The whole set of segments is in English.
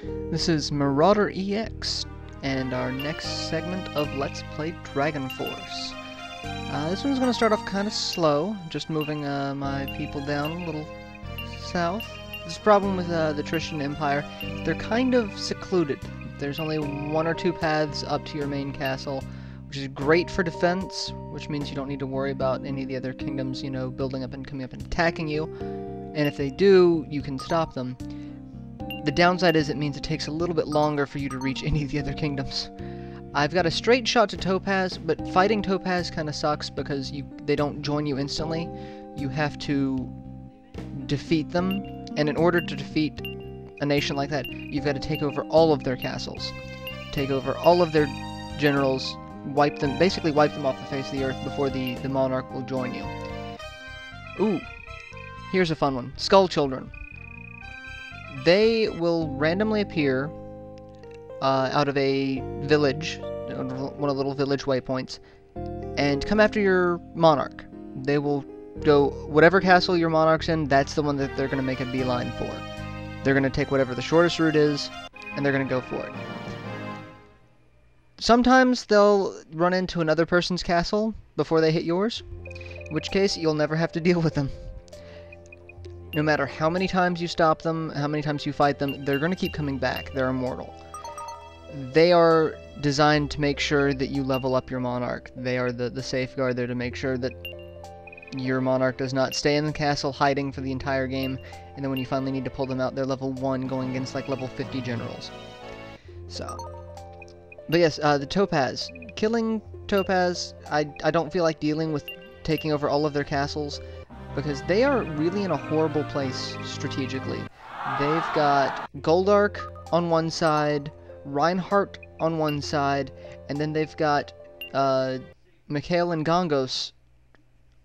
This is MarauderEX, and our next segment of Let's Play Dragon Force. This one's going to start off kind of slow, just moving my people down a little south. This problem with the Trishtan Empire, they're kind of secluded. There's only one or two paths up to your main castle, which is great for defense, which means you don't need to worry about any of the other kingdoms, you know, building up and coming up and attacking you. And if they do, you can stop them. The downside is it means it takes a little bit longer for you to reach any of the other kingdoms. I've got a straight shot to Topaz, but fighting Topaz kind of sucks because they don't join you instantly. You have to defeat them, and in order to defeat a nation like that, you've got to take over all of their castles, take over all of their generals, basically wipe them off the face of the earth before the monarch will join you. Ooh, here's a fun one. Skull Children. They will randomly appear out of a village, one of the little village waypoints, and come after your monarch. They will go, whatever castle your monarch's in, that's the one that they're going to make a beeline for. They're going to take whatever the shortest route is, and they're going to go for it. Sometimes they'll run into another person's castle before they hit yours, in which case you'll never have to deal with them. No matter how many times you stop them, how many times you fight them, they're going to keep coming back. They're immortal. They are designed to make sure that you level up your monarch. They are the safeguard there to make sure that your monarch does not stay in the castle hiding for the entire game, and then when you finally need to pull them out, they're level 1 going against like level 50 generals. So, but yes, the Topaz. Killing Topaz, I don't feel like dealing with taking over all of their castles, because they are really in a horrible place strategically. They've got Goldark on one side, Reinhardt on one side, and then they've got Mikhail and Gongos,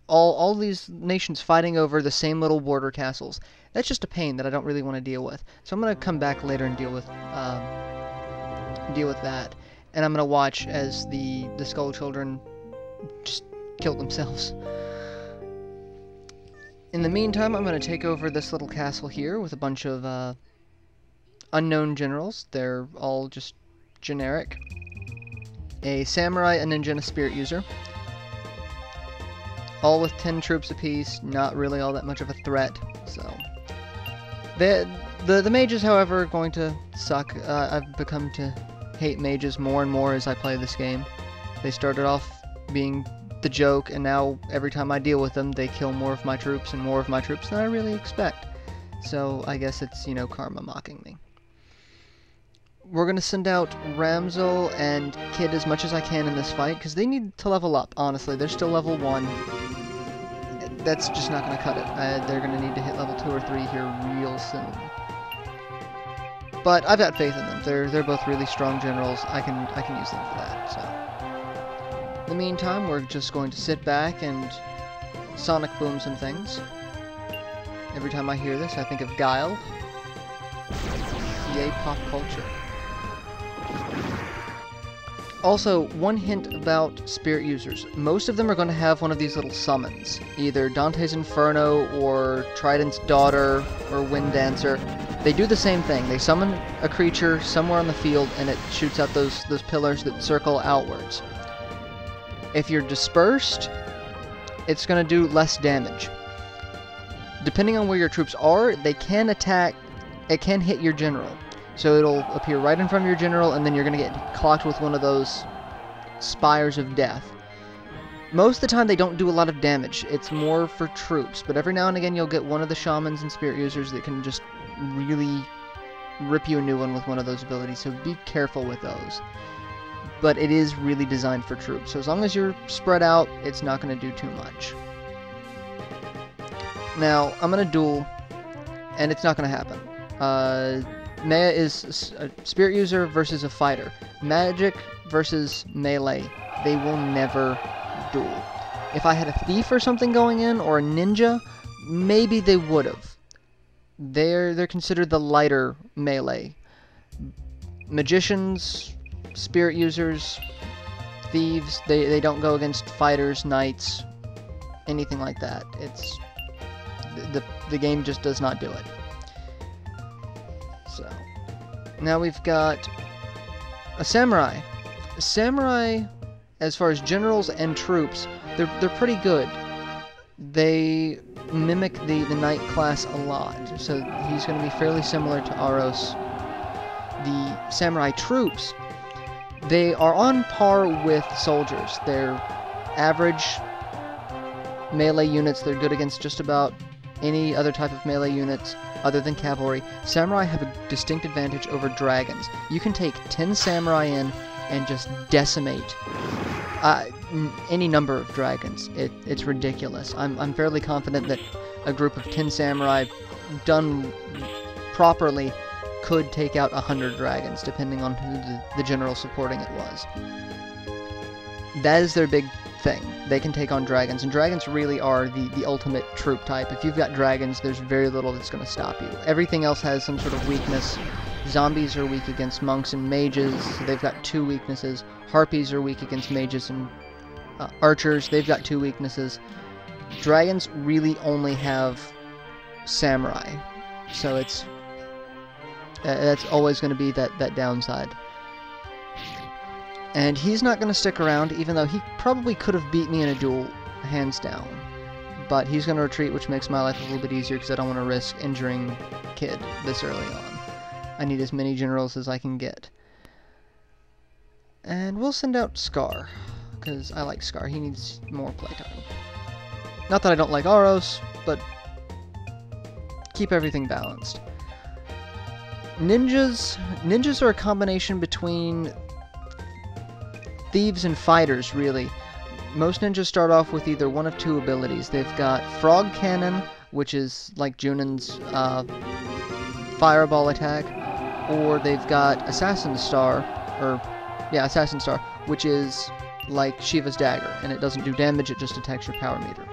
all these nations fighting over the same little border castles. That's just a pain that I don't really want to deal with. So I'm going to come back later and deal with that. And I'm going to watch as the Skull Children just kill themselves. In the meantime, I'm going to take over this little castle here with a bunch of unknown generals. They're all just generic. A samurai, a ninja, and a spirit user. All with 10 troops apiece, not really all that much of a threat, so... The mages, however, are going to suck. I've become to hate mages more and more as I play this game. They started off being the joke, and now every time I deal with them, they kill more of my troops and more of my troops than I really expect. So I guess it's, you know, karma mocking me. We're going to send out Ramzel and Kid as much as I can in this fight, because they need to level up, honestly. They're still level 1. That's just not going to cut it. They're going to need to hit level 2 or 3 here real soon. But I've got faith in them. They're both really strong generals. I can use them for that, so... In the meantime, we're just going to sit back and sonic boom some things. Every time I hear this, I think of Guile. Yay, pop culture. Also, one hint about spirit users. Most of them are going to have one of these little summons. Either Dante's Inferno, or Trident's Daughter, or Wind Dancer. They do the same thing. They summon a creature somewhere on the field, and it shoots out those pillars that circle outwards. If you're dispersed, it's going to do less damage. Depending on where your troops are, they can attack, it can hit your general. So it'll appear right in front of your general, and then you're going to get clocked with one of those spires of death. Most of the time they don't do a lot of damage, it's more for troops, but every now and again you'll get one of the shamans and spirit users that can just really rip you a new one with one of those abilities, so be careful with those. But it is really designed for troops. So as long as you're spread out, it's not going to do too much. Now, I'm going to duel, and it's not going to happen. Maya is a spirit user versus a fighter. Magic versus melee. They will never duel. If I had a thief or something going in, or a ninja, maybe they would have. They're considered the lighter melee. Magicians... Spirit users, thieves, they don't go against fighters, knights, anything like that. It's the game just does not do it. So Now we've got a samurai. Samurai, as far as generals and troops, they're pretty good. They mimic the knight class a lot, so he's going to be fairly similar to Aros. The samurai troops, they are on par with soldiers. They're average melee units. They're good against just about any other type of melee units other than cavalry. Samurai have a distinct advantage over dragons. You can take 10 samurai in and just decimate any number of dragons. It's ridiculous. I'm fairly confident that a group of 10 samurai done properly could take out 100 dragons, depending on who the general supporting it was. That is their big thing. They can take on dragons, and dragons really are the ultimate troop type. If you've got dragons, there's very little that's going to stop you. Everything else has some sort of weakness. Zombies are weak against monks and mages, so they've got 2 weaknesses. Harpies are weak against mages and archers, they've got 2 weaknesses. Dragons really only have samurai, so that's always going to be that downside. And he's not going to stick around, even though he probably could have beat me in a duel, hands down. But he's going to retreat, which makes my life a little bit easier, because I don't want to risk injuring Kid this early on. I need as many generals as I can get. And we'll send out Scar, because I like Scar. He needs more playtime. Not that I don't like Aros, but keep everything balanced. Ninjas are a combination between thieves and fighters, really. Most ninjas start off with either one of 2 abilities. They've got Frog Cannon, which is like Junon's fireball attack, or they've got Assassin Star, which is like Shiva's dagger, and it doesn't do damage, it just attacks your power meter.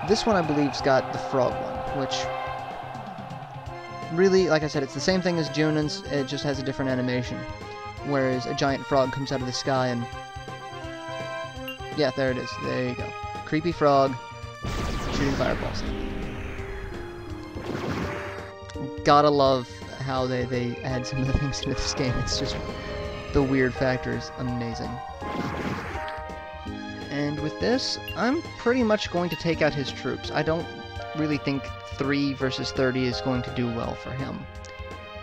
This one, I believe's got the Frog one, which really, like I said, it's the same thing as Junon's, it just has a different animation. Whereas a giant frog comes out of the sky and... yeah, there it is. There you go. Creepy frog shooting fireballs. Gotta love how they add some of the things into this game. It's just... the weird factor is amazing. And with this, I'm pretty much going to take out his troops. I don't really think 3 versus 30 is going to do well for him.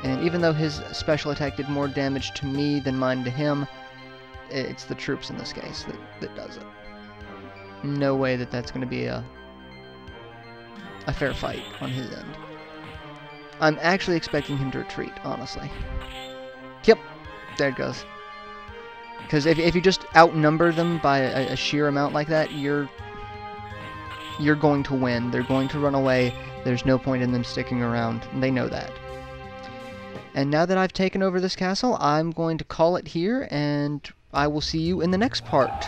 And even though his special attack did more damage to me than mine to him, it's the troops in this case that does it. No way that's going to be a fair fight on his end. I'm actually expecting him to retreat, honestly. Yep, there it goes. Because if you just outnumber them by a sheer amount like that, you're going to win. They're going to run away. There's no point in them sticking around. They know that. And now that I've taken over this castle, I'm going to call it here, and I will see you in the next part.